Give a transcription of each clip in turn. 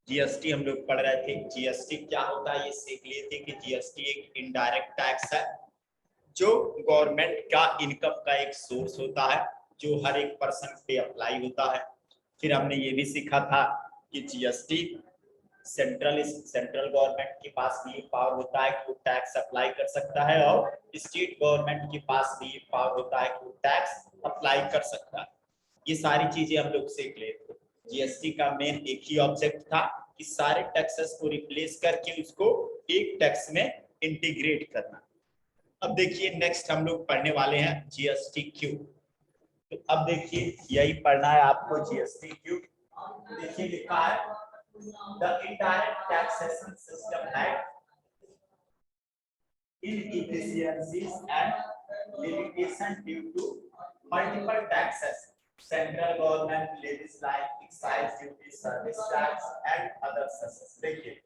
GST हम लोग पढ़ रहे थे। जीएसटी क्या होता है ये सीख लिए थे कि जीएसटी एक इनडायरेक्ट टैक्स है जो गवर्नमेंट का इनकम का एक सोर्स होता है जो हर एक पर्सन पे अप्लाई होता है। फिर हमने ये भी सीखा था कि जीएसटी सेंट्रल गवर्नमेंट के पास भी पावर होता है कि वो टैक्स अप्लाई कर सकता है और स्टेट गवर्नमेंट के पास भी पावर होता है कि वो टैक्स अप्लाई कर सकता है। ये सारी चीजें हम लोग सीख लेते थे। जीएसटी का मेन एक ही ऑब्जेक्ट था कि सारे टैक्सेस को रिप्लेस करके उसको एक टैक्स में इंटीग्रेट करना। अब देखिए नेक्स्ट हम लोग पढ़ने वाले हैं जीएसटी क्यू। तो अब देखिए यही पढ़ना है आपको जीएसटी क्यू। देखिए लिखा है the indirect taxation system had inefficiencies and limitation due to multiple taxes. Central government levies like excise duty, service tax and other cesses. देखिए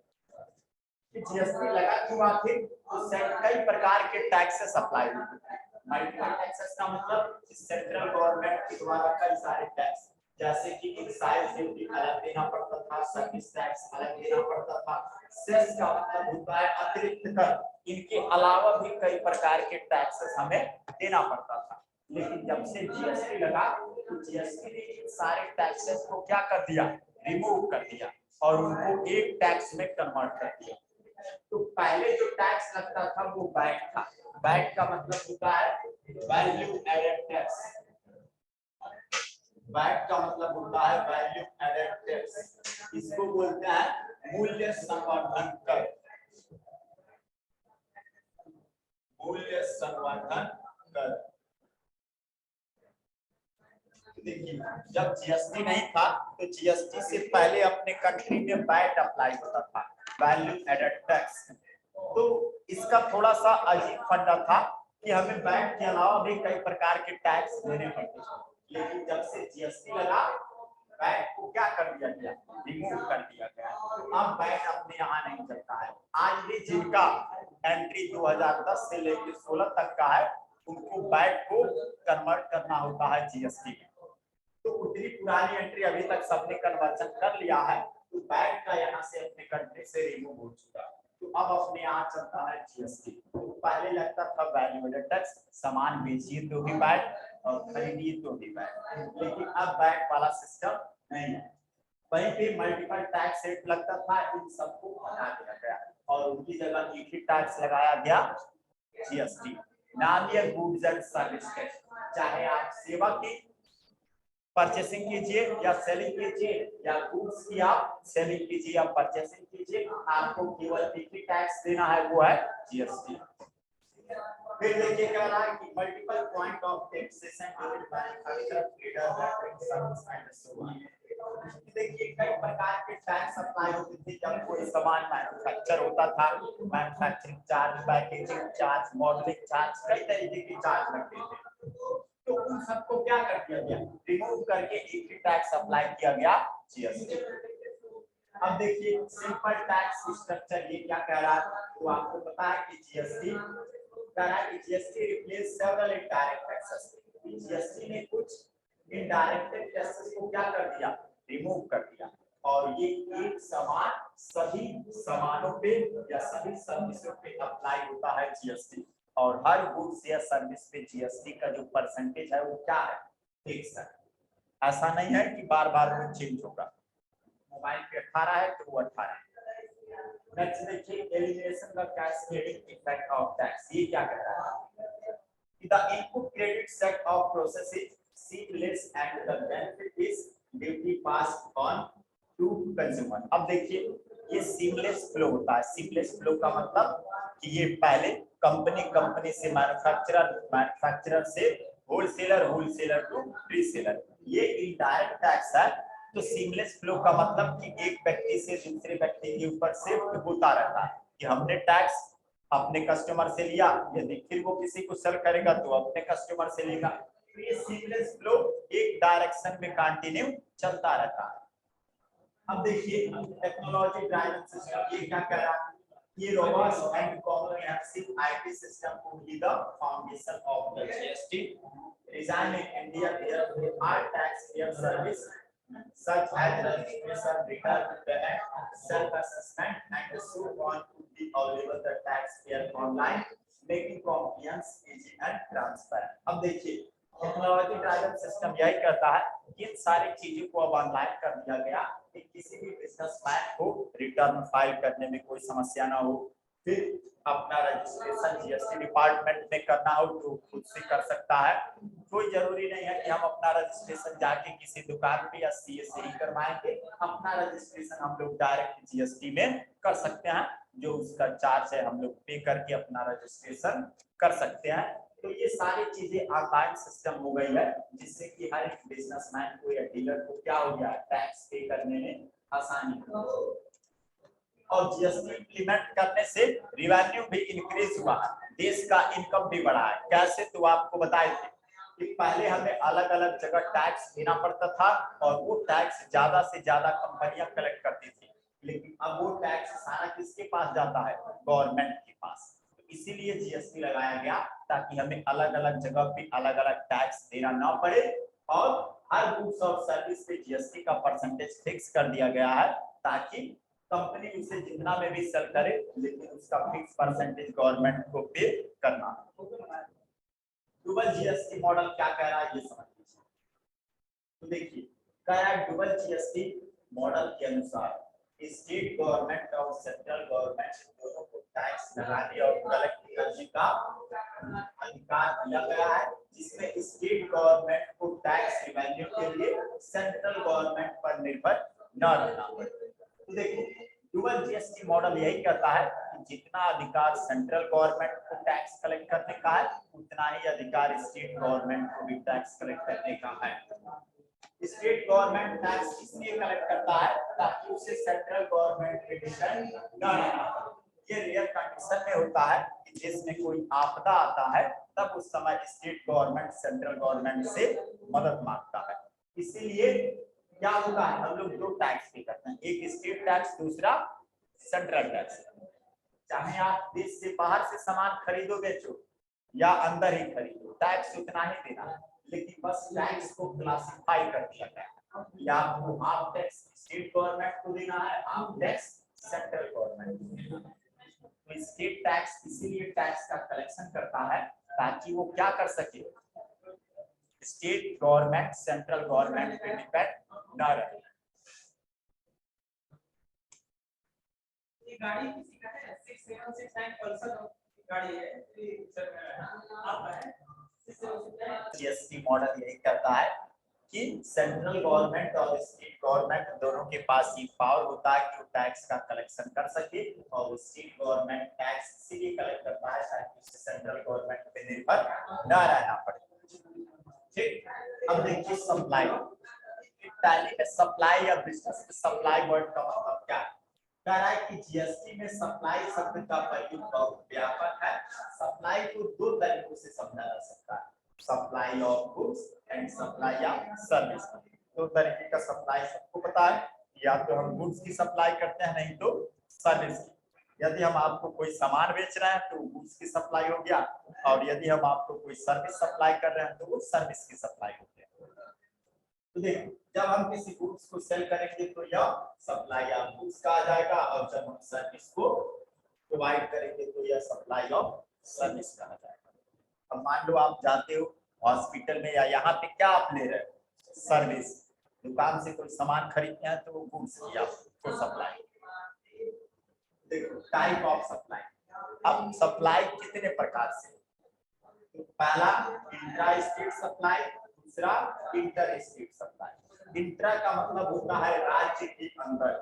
जीएसटी लगा क्यों आखिर? उससे कई प्रकार के टैक्सेस अप्लाई होते हैं। मल्टीपल टैक्सेस का मतलब सेंट्रल गवर्नमेंट के द्वारा कई सारे टैक्स, जैसे कि एक्साइज ड्यूटी अलग देना पड़ता था, सर्विस टैक्स अलग देना पड़ता था, सेस का मतलब होता है अतिरिक्त कर। इनके अलावा भी कई प्रकार के टैक्सेस हमें देना पड़ता था। लेकिन जब से जीएसटी लगा तो जीएसटी ने इन सारे टैक्सेस को क्या कर दिया? रिमूव कर दिया और उनको एक टैक्स में कन्वर्ट कर दिया। तो पहले जो टैक्स लगता था वो वैट था। वैट का मतलब होता है वैल्यू एडेड टैक्स। वैट का मतलब होता है वैल्यू एडेड टैक्स। इसको बोलते हैं मूल्य संवर्धन कर। मूल्य संवर्धन कर। देखिए जब जीएसटी नहीं था तो जीएसटी से पहले अपने कंट्री में वैट अप्लाई होता था, वैल्यू एडेड टैक्स। तो इसका थोड़ा सा अजीब फंडा था कि हमें वैट के अलावा भी कई प्रकार के टैक्स देने पड़ते थे। लेकिन जब से जीएसटी लगा वैट को क्या कर दिया गया? रिमूव कर दिया गया। तो अब वैट अपने यहाँ नहीं चलता है। आज भी जिनका एंट्री 2010 से लेकर 16 तक का है उनको वैट को कन्वर्ट करना होता है जीएसटी में। तो उतनी पुरानी एंट्री अभी तक सबने कन्वर्जन कर लिया है तो वैट का यहाँ से अपने कंट्री से रिमूव हो चुका है। तो अब अपने यहाँ चलता है जीएसटी। तो पहले लगता था वैल्यू एडेड टैक्स, सामान बेचिए तो भी वैट और खरीदिए तो भी वैट, लेकिन अब वैट वाला सिस्टम नहीं है। वहीं पे मल्टीपल टैक्स रेट लगता था, इन सबको हटा दिया गया और उनकी जगह एक ही टैक्स लगाया गया जीएसटी। नाम ये गुड्स एंड सर्विस टैक्स। चाहे आप सेवा की परचेसिंग कीजिए या सेलिंग कीजिए या गुड्स की आप सेलिंग कीजिए या परचेसिंग कीजिए, आपको केवल एक ही टैक्स देना है वो है जीएसटी। फिर देखिए क्या रहा है कि multiple point of taxation manufacturer trader service and so on. देखिए कई प्रकार के टैक्स अप्लाई होते थे जब कोई सामान मैन्युफैक्चर होता था। Manufacturing charge, packaging charge, modelling charge, कई तरीके के चार्ज लगते थे। तो उन सबको क्या कर दिया गया? रिमूव करके एक ही टैक्स अप्लाई किया गया जीएसटी। अब देखिए सिंपल टैक्स स्ट्रक्चर ये क्या कह रहा है? तो आपको पता है कि जीएसटी कह रहा है कि GST replace several indirect taxes. GST ने कुछ इनडायरेक्ट टैक्सेस को क्या कर दिया? रिमूव कर दिया और ये एक समान सभी सामानों पे या सभी सर्विसों पे अप्लाई होता है जीएसटी। और हर गुड्स या सर्विस पे जीएसटी का जो परसेंटेज है वो क्या है? फिक्स है। ऐसा नहीं है कि बार बार वो चेंज होगा। मोबाइल पे 18 है तो वो 18 है। नेक्स्ट देखिए elimination of cascading effect of tax. ये क्या कह रहा है? The input credit set off process is seamless and the benefit is duty pass on to consumer. अब देखिए ये सीमलेस फ्लो होता है। सीमलेस फ्लो का मतलब कि ये पहले कंपनी से मैन्युफैक्चरर से होलसेलर टू रीसेलर, ये इनडायरेक्ट टैक्स है। तो सीमलेस फ्लो का मतलब कि एक व्यक्ति से दूसरे व्यक्ति के ऊपर शिफ्ट होता रहता है कि हमने टैक्स अपने कस्टमर से लिया, यदि फिर वो किसी को सेल करेगा तो अपने कस्टमर से लेगा। तो ये सीमलेस फ्लो एक डायरेक्शन में कंटिन्यू चलता रहता है। अब देखिए टेक्नोलॉजी ड्राइवन सिस्टम ये क्या कह रहा है? ये robust and comprehensive IT system को be the foundation of the GST design in India where all taxpayer service such as registration, return, payment, self-assessment, and so on to be available the taxpayer online, making compliance easy and transparent. अब देखिए technology driven system यही करता है कि इन सारी चीजों को अब ऑनलाइन कर दिया गया कि किसी भी बिजनेसमैन को रिटर्न फाइल करने में कोई समस्या ना हो, फिर अपना रजिस्ट्रेशन जीएसटी डिपार्टमेंट में करना हो तो खुद से कर सकता है। कोई जरूरी नहीं है कि हम अपना रजिस्ट्रेशन जाके किसी दुकान पे या सीए से ही करवाएंगे, अपना रजिस्ट्रेशन हम लोग डायरेक्ट जीएसटी में कर सकते हैं, जो उसका चार्ज है हम लोग पे करके अपना रजिस्ट्रेशन कर सकते हैं। तो ये सारी चीजें ऑनलाइन सिस्टम हो गई है, जिससे कि हर एक बिजनेसमैन को या डीलर को क्या हो गया, टैक्स पे करने में आसानी हो। और जीएसटी इंप्लीमेंट करने से रिवेन्यू भी इंक्रीज हुआ है, देश का इनकम भी बढ़ा है। कैसे, तो आपको बताए थे कि पहले हमें अलग अलग जगह टैक्स देना पड़ता था और वो टैक्स ज्यादा से ज्यादा कंपनियां कलेक्ट करती थी, लेकिन अब वो टैक्स सारा किसके पास जाता है, गवर्नमेंट के पास। तो इसीलिए जीएसटी लगाया गया ताकि हमें अलग अलग जगह पे अलग अलग टैक्स देना ना पड़े, और हर गुड्स और सर्विस पे जीएसटी का परसेंटेज फिक्स कर दिया गया है, ताकि कंपनी उसे जितना में भी सेल करे लेकिन उसका फिक्स परसेंटेज गवर्नमेंट को पे करना। डुअल जीएसटी मॉडल क्या कह रहा है ये समझ लीजिए। तो देखिए कह रहा है डुअल जीएसटी मॉडल के अनुसार स्टेट गवर्नमेंट और सेंट्रल गवर्नमेंट दोनों को टैक्स लगाने और कलेक्ट करने का अधिकार दिया गया है, जिसमें स्टेट गवर्नमेंट को टैक्स रिवेन्यू के लिए सेंट्रल गवर्नमेंट पर निर्भर न रहना पड़े। तो देखो डुअल जीएसटी मॉडल यही कहता है कि जितना अधिकार सेंट्रल गवर्नमेंट को टैक्स कलेक्ट करने का है, उतना ही अधिकार स्टेट गवर्नमेंट को भी टैक्स कलेक्ट करने का है। स्टेट गवर्नमेंट टैक्स इसलिए कलेक्ट करता है ताकि उसे सेंट्रल गवर्नमेंट पे डिपेंड न रहना पड़े। ये रेयर कंडीशन में होता है कि देश में कोई आपदा आता है, तब उस समय स्टेट गवर्नमेंट सेंट्रल गवर्नमेंट से मदद मांगता है। इसीलिए क्या होता है, हम लोग दो टैक्स पे करते हैं, एक स्टेट टैक्स, दूसरा सेंट्रल टैक्स। चाहे आप देश से बाहर से सामान खरीदो बेचो या अंदर ही खरीदो, टैक्स उतना ही देना है, लेकिन बस टैक्स को क्लासिफाई कर दिया गया है, या आपको हाफ टैक्स स्टेट गवर्नमेंट को देना है, हाफ टैक्स सेंट्रल गवर्नमेंट को देना है। तो स्टेट टैक्स इसीलिए टैक्स का कलेक्शन करता है ताकि वो क्या कर सके, स्टेट गवर्नमेंट सेंट्रल गवर्नमेंट पे डिपेंड न रहे। ये गाड़ी किसी का है 6769 पल्सर गाड़ी है, जीएसटी मॉडल यही कहता है कि सेंट्रल गवर्नमेंट और स्टेट गवर्नमेंट दोनों के पास ये पावर होता है कि वो टैक्स का कलेक्शन कर सके, और स्टेट गवर्नमेंट टैक्स इसीलिए कलेक्ट करता है ताकि उसे सेंट्रल गवर्नमेंट पे निर्भर न रहना पड़े। ठीक, अब देखिए सप्लाई। टैली में सप्लाई या बिजनेस में सप्लाई वर्ड का मतलब क्या है। कह रहा है कि जीएसटी में सप्लाई शब्द का प्रयोग बहुत व्यापक है। सप्लाई को दो तरीकों से समझा जा सकता है, supply of goods and supply of service. दो तरीके का सप्लाई सबको पता है, या तो हम गुड्स की सप्लाई करते हैं, नहीं तो सर्विस की। यदि हम आपको कोई सामान बेच रहे हैं तो गुड्स की सप्लाई हो गया, और यदि हम आपको कोई सर्विस सप्लाई कर रहे हैं तो वो सर्विस की सप्लाई हो गया। तो देखो जब हम किसी गुड्स को सेल करेंगे तो यह सप्लाई ऑफ गुड्स का आ जाएगा, और जब हम सर्विस को प्रोवाइड करेंगे तो यह सप्लाई ऑफ सर्विस का आ जाएगा। अब मान लो आप जाते हो हॉस्पिटल में या यहाँ पे, क्या आप ले रहे हो, सर्विस। दुकान से कोई सामान खरीदते हैं तो वो गुड्स की आपको सप्लाई। देखो टाइप ऑफ सप्लाई। अब सप्लाई कितने प्रकार से, तो पहला इंट्रा स्टेट सप्लाई, दूसरा इंटर स्टेट सप्लाई। इंट्रा का मतलब होता है राज्य के अंदर,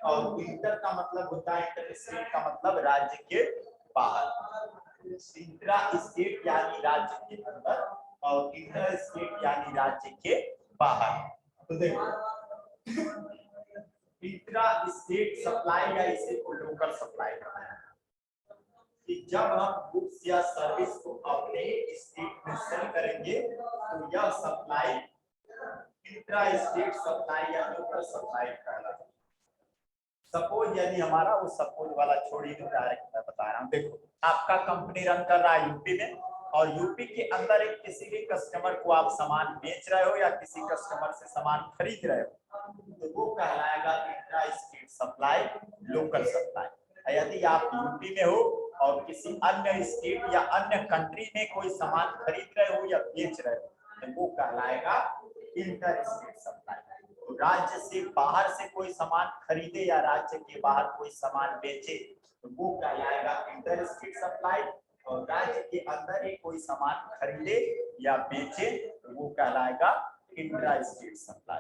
और इंटर का मतलब होता है, इंटर स्टेट का मतलब राज्य के बाहर। इंट्रा स्टेट यानी राज्य के अंदर, और इंटर स्टेट यानी राज्य के बाहर। तो देखो इंट्रा स्टेट सप्लाई या इसे लोकल सप्लाई कहते हैं, कि जब हम गुड्स या सर्विस को अपने स्टेट में सेल करेंगे तो यह सप्लाई इंट्रा स्टेट सप्लाई या लोकल सप्लाई कहलाता है। सपोज यदि हमारा, वो सपोज वाला छोड़िए, डायरेक्ट मैं बता रहा हूँ। देखो आपका कंपनी रन कर रहा है यूपी में, और यूपी के अंदर एक किसी भी कस्टमर को आप सामान बेच रहे हो या किसी कस्टमर से सामान खरीद रहे हो तो वो कहलाएगा intra state supply, local supply. यदि आप यूपी में हो और किसी अन्य स्टेट या अन्य कंट्री में कोई सामान खरीद रहे हो या बेच रहे हो तो वो कहलाएगा इंटर स्टेट सप्लाई। तो राज्य से बाहर से कोई सामान खरीदे या राज्य के बाहर कोई सामान बेचे तो वो कहलाएगा इंटर स्टेट सप्लाई, और राज्य के अंदर ही कोई सामान खरीदे या बेचे तो वो कहलाएगा इंट्रा स्टेट सप्लाई।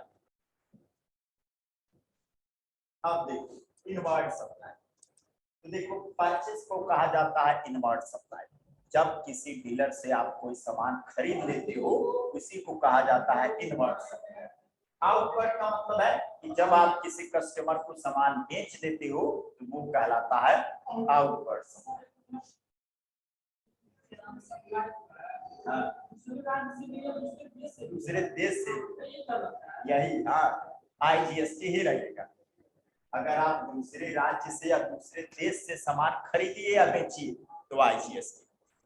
अब देखो इनवर्ड सप्लाई। तो देखो परचेस को कहा जाता है इनवर्ड सप्लाई। जब किसी डीलर से आप कोई सामान खरीद लेते हो उसी को कहा जाता है इनवर्ड सप्लाई। आउटवर्ड का मतलब है कि जब आप किसी कस्टमर को सामान बेच देते हो तो वो कहलाता है आउटवर्ड सप्लाई। दूसरे देश से यही IGST ही रहेगा। अगर आप दूसरे राज्य से या दूसरे देश से सामान खरीदिए या बेचिए तो IGST,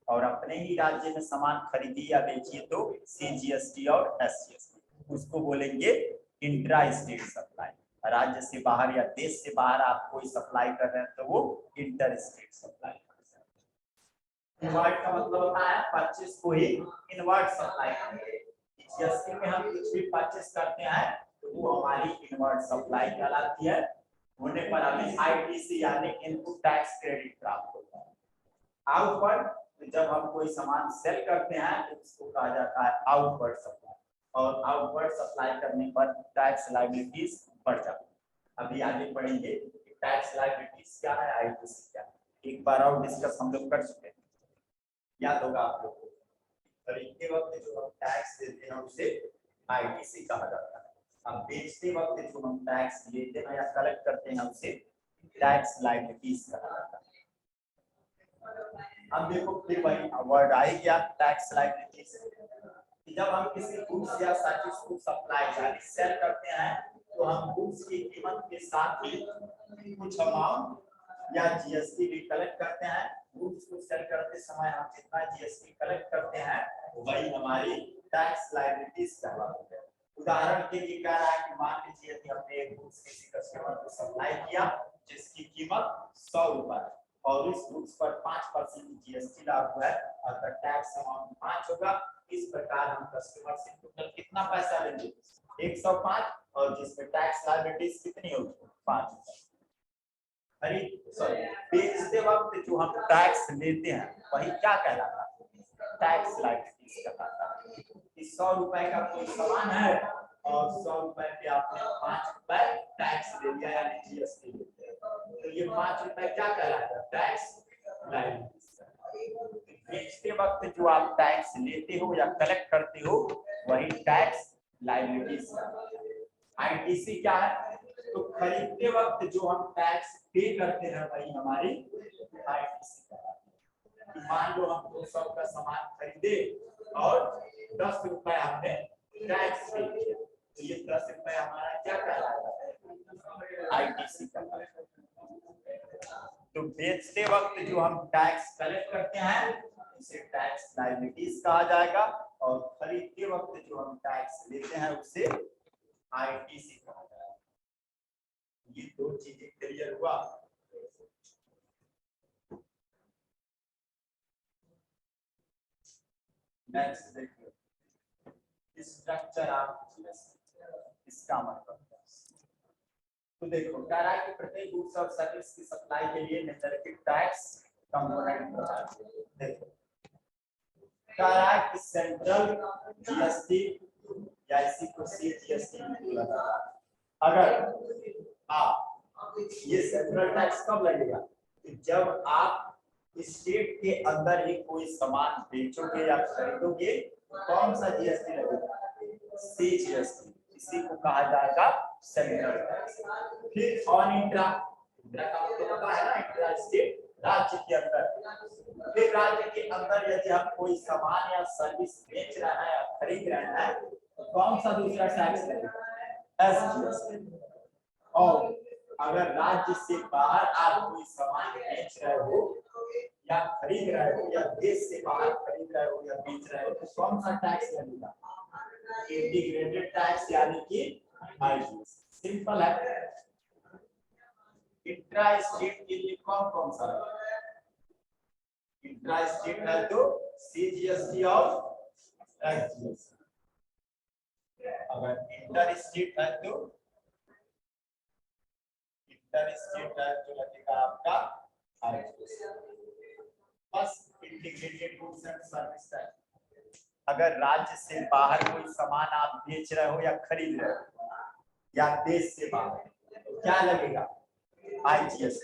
और अपने ही राज्य में सामान खरीदिए या बेचिए तो CGST और SGST, उसको बोलेंगे इंट्रा स्टेट सप्लाई। राज्य से बाहर या देश से बाहर आप कोई सप्लाई कर रहे हैं तो वो इंटर स्टेट सप्लाई। इनवर्ड का मतलब होता है परचेस को ही इनवर्ड सप्लाई करेंगे। जीएसटी में हम कुछ भी परचेस करते हैं तो वो हमारी इनवर्ड सप्लाई कहलाती है। होने पर हमें ITC यानी इनपुट टैक्स क्रेडिट प्राप्त होता है। आउटवर्ड जब हम कोई सामान सेल करते हैं तो उसको कहा जाता है आउटवर्ड सप्लाई, और आउटवर्ड सप्लाई करने पर टैक्स लायबिलिटीज बढ़ जाती है। अभी आगे पढ़ेंगे कि टैक्स लायबिलिटीज क्या है, ITC क्या है। एक बार और डिस्कस हम लोग कर चुके हैं, याद होगा आप लोग को। खरीदते वक्त जो हम टैक्स देते हैं उसे ITC कहा जाता है। अब बेचते वक्त जो हम टैक्स लेते हैं या कलेक्ट करते हैं उसे टैक्स लायबिलिटीज कहा जाता है। अब देखो फिर वही वर्ड आई गया टैक्स लायबिलिटीज। जब हम किसी गुड्स या सर्विस को सप्लाई यानी सेल करते हैं तो हम गुड्स की कीमत के साथ ही कुछ अमाउंट या GST भी कलेक्ट करते हैं। गुड्स को सेल करते समय हम जितना GST कलेक्ट करते हैं वही हमारी टैक्स लायबिलिटीज कहलाती है। उदाहरण के लिए कह रहा है कि मान लीजिए कि हमने एक गुड्स किसी कस्टमर को सप्लाई किया जिसकी कीमत 100 रुपए और उस गुड्स पर 5% GST लागू है, अगर टैक्स अमाउंट 5 होगा। इस प्रकार हम कस्टमर से टोटल कितना पैसा लेंगे 105, और जिसमें टैक्स लायबिलिटीज कितनी होगी 5। बेचते वक्त जो हम टैक्स लेते हैं वही क्या कहलाता है टैक्स लायबिलिटीज कहलाता है। 100 रुपए का कोई सामान है और 100 रुपए पे आपने 5 रुपए टैक्स ले लिया यानी GST ले लिया, तो ये 5 रुपए क्या कहलाता है टैक्स लायबिलिटीज। बेचते वक्त जो आप टैक्स लेते हो या कलेक्ट करते हो वही टैक्स लायबिलिटीज। ITC क्या है, तो खरीदते वक्त जो हम टैक्स पे करते हैं वही हमारी ITC कहलाती है। मान लो हम 200 का सामान खरीदे और 10 रुपए हमने टैक्स पे किया तो ये 10 रुपए हमारा क्या कहलाएगा ITC कहलाएगा। तो बेचते वक्त जो हम टैक्स कलेक्ट करते हैं उसे टैक्स लायबिलिटीज कहा जाएगा, और खरीदते वक्त जो हम टैक्स लेते हैं उसे ITC कहा जाएगा। ये दो चीजें क्लियर हुआ। नेक्स्ट देखिए स्ट्रक्चर ऑफ GST। इसका मतलब तो देखो कह रहा है कि प्रत्येक गुड्स और सर्विस की सप्लाई के लिए निम्नलिखित टैक्स कंपोनेंट देखो कह रहा है कि सेंट्रल GST या इसी को CGST बोला जाता है। अगर आप ये सेंट्रल टैक्स कब लगेगा कि जब आप स्टेट के अंदर ही कोई सामान बेचोगे या खरीदोगे तो कौन सा GST लगेगा CGST, इसी को कहा जाएगा सेंट्रल टैक्स। फिर ऑन इंट्रा का मतलब होता है ना इंट्रा स्टेट राज्य के अंदर। फिर राज्य के अंदर यदि हम कोई सामान या सर्विस बेच रहे हैं या खरीद रहे हैं तो कौन सा दूसरा टैक्स लगेगा SGST। और अगर राज्य से बाहर आप कोई सामान बेच रहे हो या खरीद रहे हो या देश से बाहर खरीद रहे हो या बेच रहे हो तो कौन सा टैक्स लगेगा? इंटीग्रेटेड टैक्स यानी कि आईजीएस। सिंपल है। इंट्रा स्टेट के लिए कौन कौन सा लगेगा? इंट्रा स्टेट है तो सीजीएसटी और एसजीएसटी। अगर इंटर स्टेट है तो लगेगा आपका आईजीएस। बस integrated goods and service tax. अगर राज्य से बाहर कोई सामान आप बेच रहे हो या खरीद रहे हो या देश से बाहर तो क्या लगेगा? आईजीएस।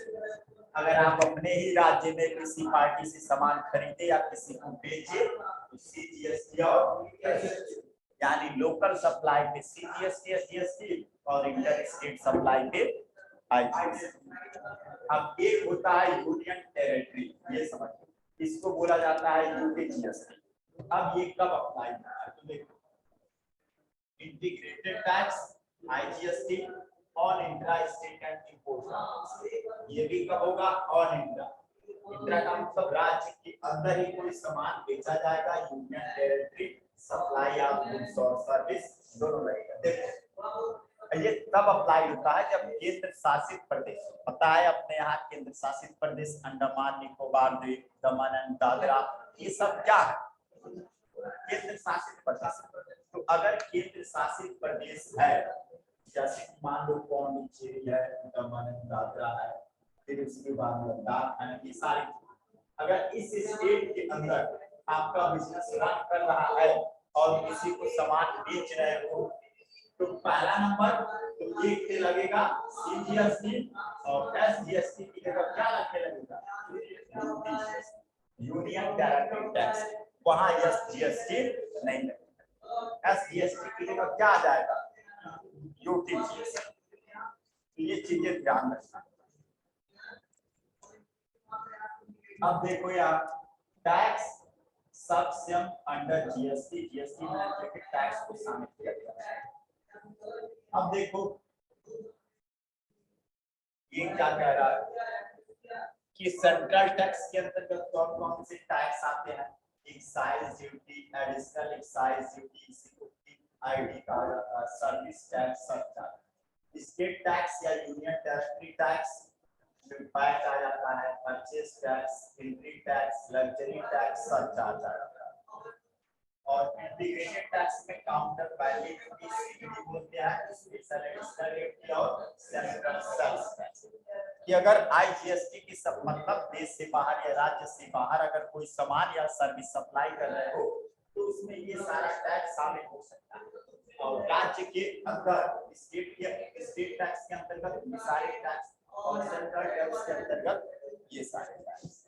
अगर आप अपने ही राज्य में किसी पार्टी से सामान खरीदे या किसी को बेचे तो सीजीएसटी और एसजीएसटी, यानी लोकल सप्लाई पे सीजीएसटी एसजीएसटी और इंटर स्टेट सप्लाई पे आईजीएस। अब एक होता है यूनियन टेरिटरी, ये समझिए, इसको बोला जाता है यूटीजीएसटी। अब ये कब अप्लाई होता है तो देखो, integrated tax IGST on intra state and import, ये भी कब होगा? On intra. इंट्रा का मतलब राज्य के अंदर ही कोई सामान बेचा जाएगा, union territory supply of goods और सर्विस दोनों लगेगा। देखो ये तब अप्लाई होता है जब केंद्र शासित प्रदेश, पता है अपने यहाँ केंद्र शासित प्रदेश अंडमान निकोबार द्वीप, दमन एंड दादरा, ये सब क्या है? केंद्र शासित प्रदेश। तो अगर केंद्र शासित प्रदेश है, जैसे मान लो पौंडीचेरी है, दमन एंड दादरा है, फिर उसके बाद लद्दाख है, ये सारी, अगर इस स्टेट के अंदर आपका बिजनेस रन कर रहा है और किसी को सामान बेच रहे हो तो पहला नंबर तो एक पे लगेगा सीजीएसटी और एसजीएसटी की जगह क्या लगेगा? Union direct tax. वहां एसजीएसटी नहीं लगेगा। एसजीएसटी की जगह क्या आ जाएगा? यूटीजीएसटी। तो ये चीजें ध्यान रखना। अब देखो यार, टैक्स सब्सम अंडर जीएसटी, जीएसटी में टैक्स को शामिल किया गया है। अब देखो ये क्या कह रहा है कि सेंट्रल टैक्स के अंतर्गत कौन कौन से टैक्स आते हैं? Excise duty, additional excise duty, ID कहा जाता है, service tax, surcharge. State tax या यूनियन टेरिटरी टैक्स पैट आ जाता है, purchase tax, entry tax, luxury tax, surcharge आ जाता है। और इंटीग्रेटेड टैक्स में काउंटर वैल्यू ड्यूटी, सीवीडी बोलते हैं, स्पेशल एडिशनल ड्यूटी और सेंट्रल सेल्स टैक्स। कि अगर आईजीएसटी की सब मतलब देश से बाहर या राज्य से बाहर अगर कोई सामान या सर्विस सप्लाई कर रहे हो तो उसमें ये सारा टैक्स शामिल हो सकता है। और राज्य के अंदर स्टेट टैक्स के अंतर्गत ये सारे टैक्स और सेंट्रल टैक्स के अंतर्गत ये सारे टैक्स।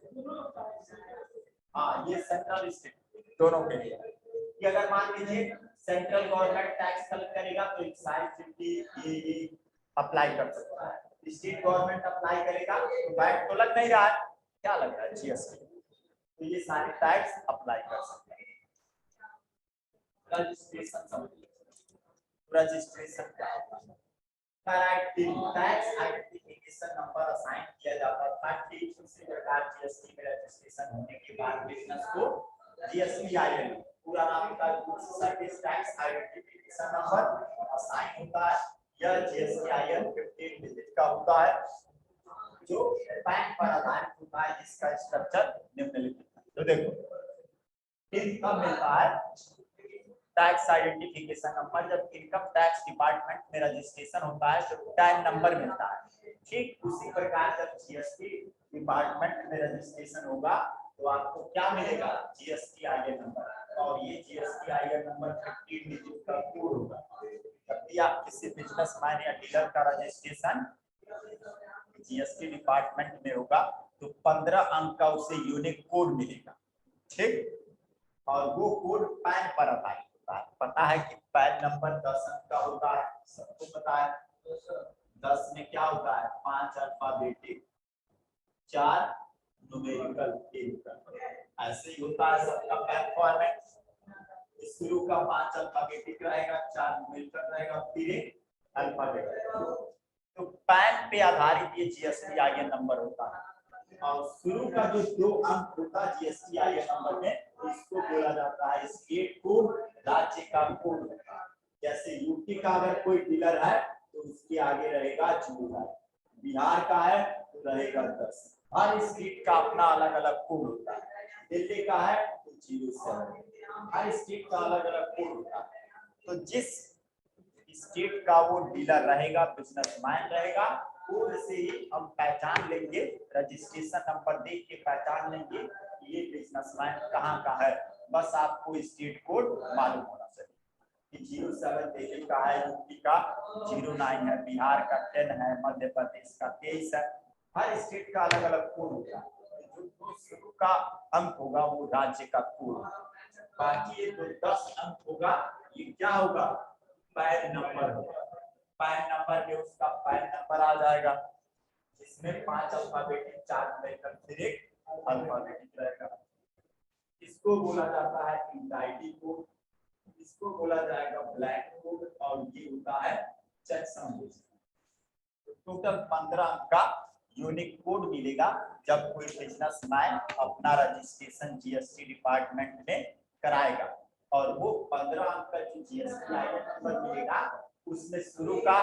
हाँ, ये सेंट्रल स्टेट दोनों के लिए। कि अगर मान लीजिए सेंट्रल गवर्नमेंट टैक्स कलेक्ट करेगा तो एक्साइज ड्यूटी अप्लाई कर सकता है, स्टेट गवर्नमेंट अप्लाई करेगा तो वैट तो लग नहीं रहा है, क्या लग रहा है? जीएसटी। तो ये सारे टैक्स अप्लाई कर सकते हैं। रजिस्ट्रेशन समझिए, रजिस्ट्रेशन क्या होता है? टैक्स आइडेंटिफिकेशन नंबर असाइन किया जाता था कि उसी प्रकार जीएसटी में रजिस्ट्रेशन होने के बाद बिजनेस को जीएसटीआईएन, पूरा नाम होता है goods service tax identification number assign होता है। यह जीएसटीआईएन 15 डिजिट का होता है जो पैन पर आधारित होता है, जिसका स्ट्रक्चर निम्नलिखित है। तो देखो इनकम मिलता है टैक्स आइडेंटिफिकेशन नंबर, जब इनकम टैक्स डिपार्टमेंट में रजिस्ट्रेशन होता है तो टैन नंबर मिलता है। ठीक उसी प्रकार जब जीएसटी डिपार्टमेंट में रजिस्ट्रेशन होगा तो आपको क्या मिलेगा? GSTIN number. और ये जीएसटीआईएन नंबर 15 डिजिट का कोड होगा। जब भी आप किसी बिजनेसमैन या डीलर का रजिस्ट्रेशन जीएसटी डिपार्टमेंट में होगा तो 15 अंक का उसे यूनिक कोड मिलेगा। ठीक, और वो कोड पैन पर आधारित होता है। पता है कि पैन नंबर 10 अंक का होता है, सबको पता है। 10 में क्या होता है? 5 अल्फाबेटिक, 4 न्यूमेरिकल। ऐसे ही होता है सबका पैन फॉर्मेट। शुरू का 5 अल्फाबेटिक रहेगा, 4 न्यूमेरिकल रहेगा, फिर एक अल्फाबेटिक। तो पैन पे आधारित ये जीएसटीआईएन नंबर होता है। और शुरू का जो 2 अंक होता है जीएसटी आई नंबर में, इसको बोला जाता है स्टेट कोड, राज्य का कोड होता है। जैसे यूपी का अगर कोई डीलर है तो उसके आगे रहेगा 0, बिहार का है तो रहेगा 10। हर स्टेट का अपना अलग अलग कोड होता है। दिल्ली का है तो 07, हर स्टेट का अलग अलग कोड होता है। तो जिस स्टेट का वो डीलर रहेगा, बिजनेसमैन रहेगा, कोड से ही हम पहचान लेंगे, रजिस्ट्रेशन नंबर देख के पहचान लेंगे कि ये बिजनेसमैन कहाँ का है। बस आपको स्टेट कोड मालूम होना चाहिए कि 07 दिल्ली का है, यूपी का 09 है, बिहार का 10 है, मध्य प्रदेश का 23 है। हर स्टेट का अलग अलग कोड होता है। जो शुरू का अंक होगा वो राज्य का कोड, बाकी ये जो 10 अंक होगा ये क्या होगा, पैन नंबर होगा। पैन नंबर में उसका पैन नंबर आ जाएगा, जिसमें 5 अल्फाबेटिक, 4 न्यूमेरिकल, फिर एक अल्फाबेटिक रहेगा। इसको बोला जाता है इंडाइटी कोड, इसको बोला जाएगा ब्लैक कोड, और ये होता है चेकसम। टोटल 15 अंक का यूनिक कोड मिलेगा जब कोई बिजनेसमैन अपना रजिस्ट्रेशन जीएसटी डिपार्टमेंट में कराएगा। और वो 15 अंक का जो जीएसटी नंबर मिलेगा उसमें शुरू का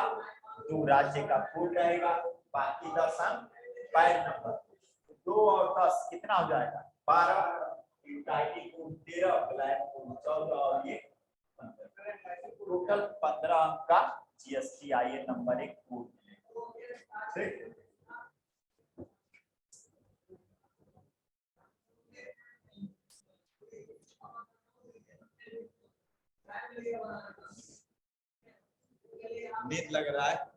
2 राज्य का कोड रहेगा, बाकी 10 अंक पैन नंबर। 2 और 10 कितना हो जाएगा, 12, इंडाइटी कोड 13, ब्लैक कोड 14 और ये 15। टोटल 15 अंक का जीएसटी आईएन नंबर एक कोड मिलेगा। नींद लग रहा है।